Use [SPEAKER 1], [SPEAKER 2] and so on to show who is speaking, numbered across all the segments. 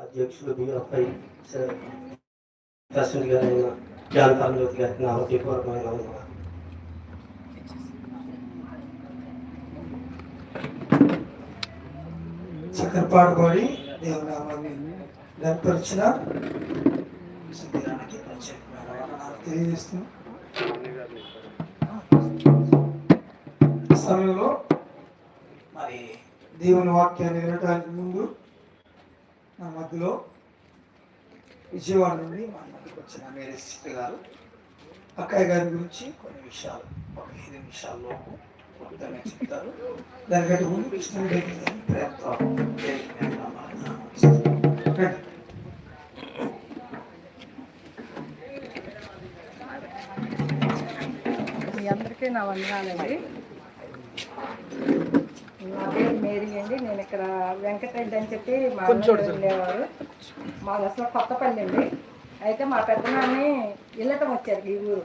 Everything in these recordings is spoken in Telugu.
[SPEAKER 1] అధ్యక్షులు బిఎఫ్ఐ ప్రెసిడెంట్ గారైన జాన్ పరమజ్యోతి గారికి నా హృదయపూర్వకమైన
[SPEAKER 2] చక్కరపాటు పాడి దేవునామాన్ని గర్పరిచిన శరీరానికి ప్రత్యేకమైన తెలియజేస్తున్నాం. సమయంలో మరి దేవుని వాక్యాన్ని వినడానికి ముందు నా మధ్యలో విజయవాడ నుండి మన మధ్యకి వచ్చిన మేరీ సిస్టర్ గారు అక్కయ్య గారి గురించి కొన్ని విషయాలు ఒక 5 నిమిషాల్లో చెప్తారు. దానికంటే ముందు కృష్ణుడి ప్రేమతో
[SPEAKER 3] మీ అందరికీ నా వందనాలండి. నా పేరు మేరీ అండి. నేను ఇక్కడ వెంకటరెడ్డి అని చెప్పి మా ఉండేవారు. మాది అసలు కొత్తపల్లి అండి. అయితే మా పెద్దనాన్ని ఇల్లటం వచ్చారు ఈ ఊరు.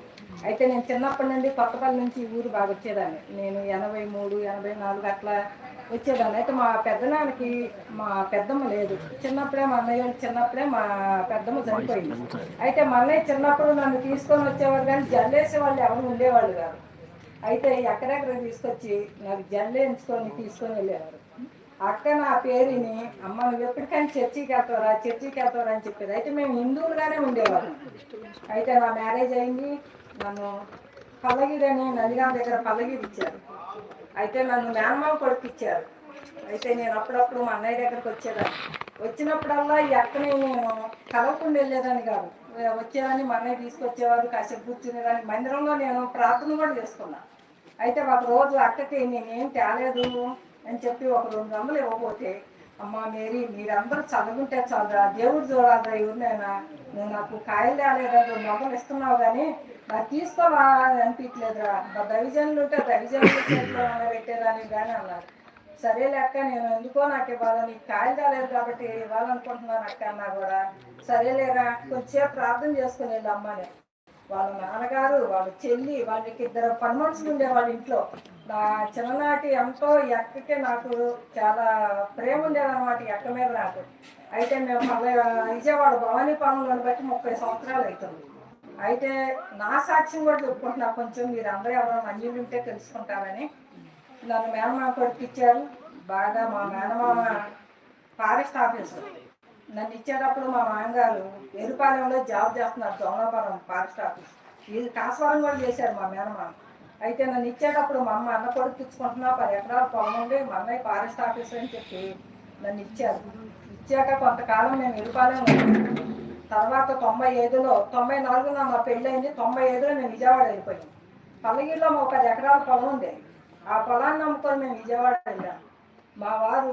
[SPEAKER 3] అయితే నేను చిన్నప్పటి నుండి కొత్తపల్లి నుంచి ఈ ఊరు బాగా వచ్చేదాన్ని. నేను 83, 84 అట్లా వచ్చేదాన్ని. అయితే మా పెద్దనాన్నకి మా పెద్దమ్మ లేదు. చిన్నప్పుడే మా అన్నయ్య చిన్నప్పుడే మా పెద్దమ్మ చనిపోయింది. అయితే మా అన్నయ్య చిన్నప్పుడు నన్ను తీసుకొని వచ్చేవాడు, కానీ జల్లేసే వాళ్ళు ఎవరు ఉండేవాళ్ళు కాదు. అయితే ఎక్కడెక్కడ తీసుకొచ్చి నాకు జల్లు తీసుకొని వెళ్ళేవారు. అక్క నా పేరుని అమ్మ నువ్వు ఎప్పటికైనా చర్చికి వెళ్తారా అని చెప్పేది. అయితే మేము హిందువులుగానే ఉండేవాళ్ళం. అయితే నా మ్యారేజ్ అయింది. నన్ను పల్లగిరి అని నందిగాం దగ్గర పల్లగిరి ఇచ్చారు. అయితే నన్ను మేనమామ కొడుకు ఇచ్చారు. అయితే నేను అప్పుడప్పుడు మా అన్నయ్య దగ్గరకు వచ్చేదాన్ని. వచ్చినప్పుడల్లా ఈ అక్కని నేను కలవకుండా వెళ్ళేదాన్ని కాదు. వచ్చేదాన్ని మా అన్నయ్య తీసుకొచ్చేవారు. కాసేపు కూర్చునేదాన్ని. మందిరంలో నేను ప్రార్థన కూడా చేసుకున్నాను. అయితే ఒక రోజు అక్కకి నేనేం తేలేదు అని చెప్పి ఒక 2 వందలు ఇవ్వకపోతే, అమ్మ మేరీ మీరందరూ చదువుకుంటే చాలు, దేవుడు చూడాలి ఎవరినైనా, నువ్వు నాకు కాయలు తేలేదా, 2 వందలు ఇస్తున్నావు కానీ నాకు తీసుకోవా అనిపించలేదురా, దవిజనులు ఉంటే దవిజనులు చేతిలో పెట్టేదాన్ని కానీ అన్నారు. సరే లెక్క నేను ఎందుకో నాకు ఇవ్వాలని, కాయలు తేలేదు కాబట్టి ఇవ్వాలనుకుంటున్నాను అక్క అన్నా కూడా, సరేలేరా కొంచెంసేపు ప్రార్థన చేసుకుని వెళ్ళి అమ్మని. వాళ్ళ నాన్నగారు వాళ్ళ చెల్లి వాళ్ళకి 2 పని మనుషులు ఉండేవాళ్ళ ఇంట్లో. నా చిన్ననాటి ఎంతో ఈ అక్కకే నాకు చాలా ప్రేమ ఉండేదన్నమాట ఈ అక్క మీద నాకు. అయితే మేము మళ్ళీ విజయవాడ భవానీ పాలనలో బట్టి 30 సంవత్సరాలు అవుతుంది. అయితే నా సాక్ష్యం కూడా చెప్పుకుంటున్నా, కొంచెం మీరు అందరూ ఎవరైనా అన్యులు ఉంటే తెలుసుకుంటారని. నన్ను మేనమామ కొడుకు ఇచ్చారు. బాగా మా మేనమామ ఫారెస్ట్ ఆఫీసర్. నన్ను ఇచ్చేటప్పుడు మా మామగారు ఎరుపాలెంలో జాబ్ చేస్తున్నారు, దోమలాపురం ఫారెస్ట్ ఆఫీస్. ఇది కాస్వరం కూడా చేశారు మా మేనమామ. అయితే నన్ను ఇచ్చేటప్పుడు మా అమ్మ అన్న కొడుకు ఇచ్చుకుంటున్నా 10 ఎకరాల పొలం ఉండి మా అన్నయ్య ఫారెస్ట్ ఆఫీసర్ అని చెప్పి నన్ను ఇచ్చారు. ఇచ్చాక కొంతకాలం మేము ఎరుపాలెం. తర్వాత 94 మా పెళ్ళి అయింది. 95లో మేము విజయవాడ వెళ్ళిపోయాం. పల్లగిరిలో మా 10 ఎకరాల పొలం ఉంది. ఆ పొలాన్ని నమ్ముకొని మేము విజయవాడ వెళ్ళాం. మా వారు